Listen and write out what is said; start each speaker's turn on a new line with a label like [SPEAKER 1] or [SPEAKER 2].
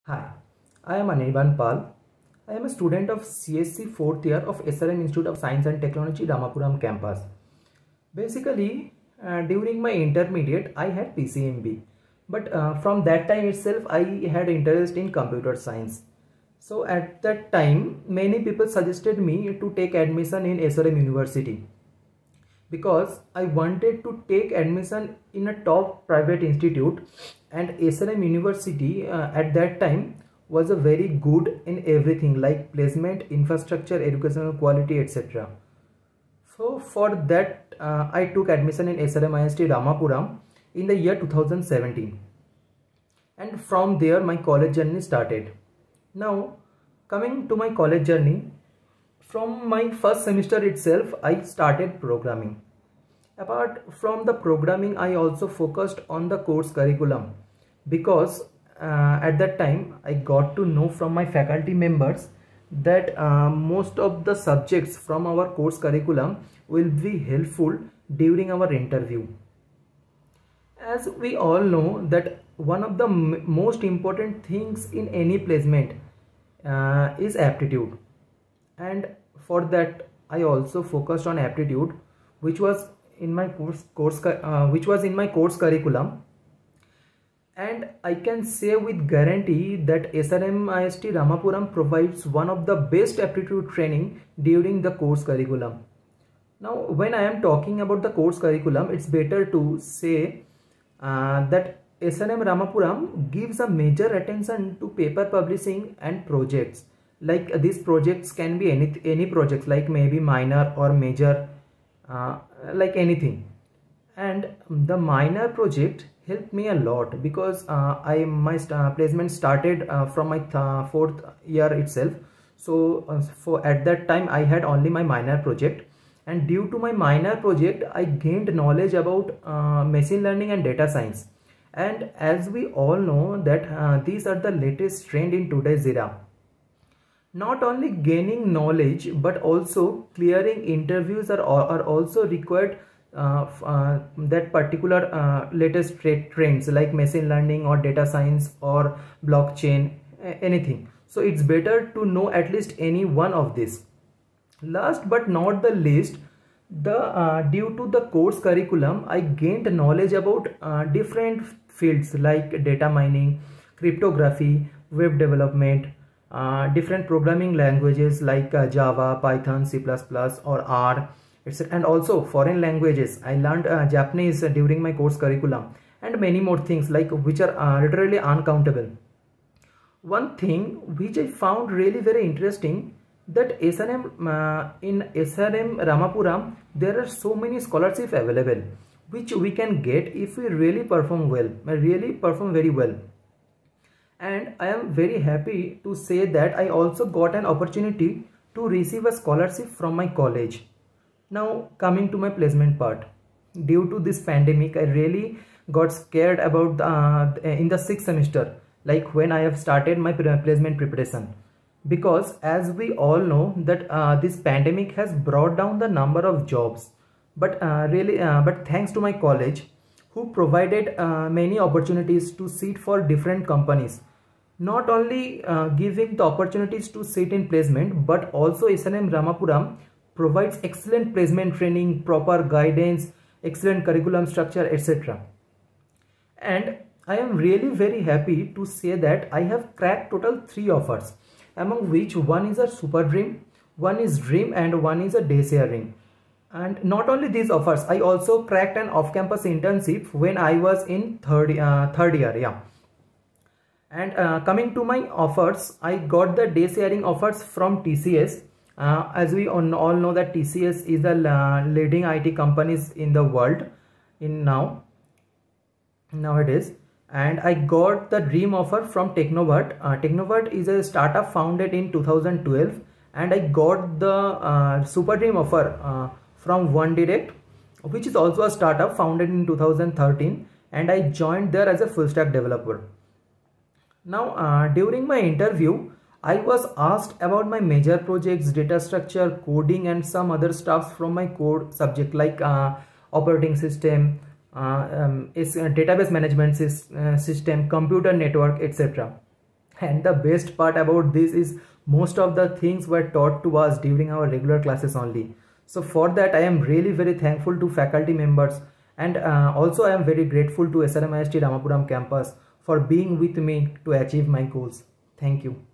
[SPEAKER 1] Hi, I am Anirban Pal. I am a student of CSC 4th year of SRM Institute of Science and Technology, Ramapuram campus. Basically, during my intermediate, I had PCMB. But from that time itself, I had interest in computer science. So at that time, many people suggested me to take admission in SRM University because I wanted to take admission in a top private institute, and SRM University at that time was a very good in everything like placement, infrastructure, educational quality, etc. So for that I took admission in SRM IST Ramapuram in the year 2017, and from there my college journey started. Now coming to my college journey, from my first semester itself I started programming. Apart from the programming, I also focused on the course curriculum because at that time I got to know from my faculty members that most of the subjects from our course curriculum will be helpful during our interview. As we all know that one of the most important things in any placement is aptitude, and for that I also focused on aptitude, which was in my course curriculum. And I can say with guarantee that SRM IST Ramapuram provides one of the best aptitude training during the course curriculum. Now when I am talking about the course curriculum, it's better to say that SRM Ramapuram gives a major attention to paper publishing and projects. Like these projects can be any projects, like maybe minor or major, like anything. And the minor project helped me a lot because my placement started from my 4th year itself. So for at that time I had only my minor project, and due to my minor project I gained knowledge about machine learning and data science. And as we all know that these are the latest trend in today's era. Not only gaining knowledge but also clearing interviews are also required that particular latest trends like machine learning or data science or blockchain, anything. So it's better to know at least any one of this. Last but not the least, due to the course curriculum I gained knowledge about different fields like data mining, cryptography, web development, different programming languages like Java, Python, C++ or R, etc. And also foreign languages. I learned Japanese during my course curriculum, and many more things like which are literally uncountable. One thing which I found really very interesting, that in SRM Ramapuram there are so many scholarships available which we can get if we really perform very well. And I am very happy to say that I also got an opportunity to receive a scholarship from my college. Now coming to my placement part, due to this pandemic I really got scared about in the 6th semester, like when I have started my placement preparation, because as we all know that this pandemic has brought down the number of jobs, but thanks to my college who provided many opportunities to sit for different companies, not only giving the opportunities to sit in placement, but also SRM Ramapuram provides excellent placement training, proper guidance, excellent curriculum structure, etc. And I am really very happy to say that I have cracked total 3 offers, among which one is a super dream, one is dream, and one is a day sharing. And not only these offers, I also cracked an off-campus internship when I was in third year, yeah. And coming to my offers, I got the day sharing offers from TCS. As we all know that TCS is the leading IT companies in the world nowadays. And I got the dream offer from Technovert. Technovert is a startup founded in 2012, and I got the super dream offer from OneDirect, which is also a startup founded in 2013, and I joined there as a full stack developer. Now during my interview I was asked about my major projects, data structure, coding, and some other stuff from my core subject like operating system, database management system, computer network, etc. And the best part about this is most of the things were taught to us during our regular classes only. So for that I am really very thankful to faculty members, and also I am very grateful to SRM IST Ramapuram campus for being with me to achieve my goals. Thank you.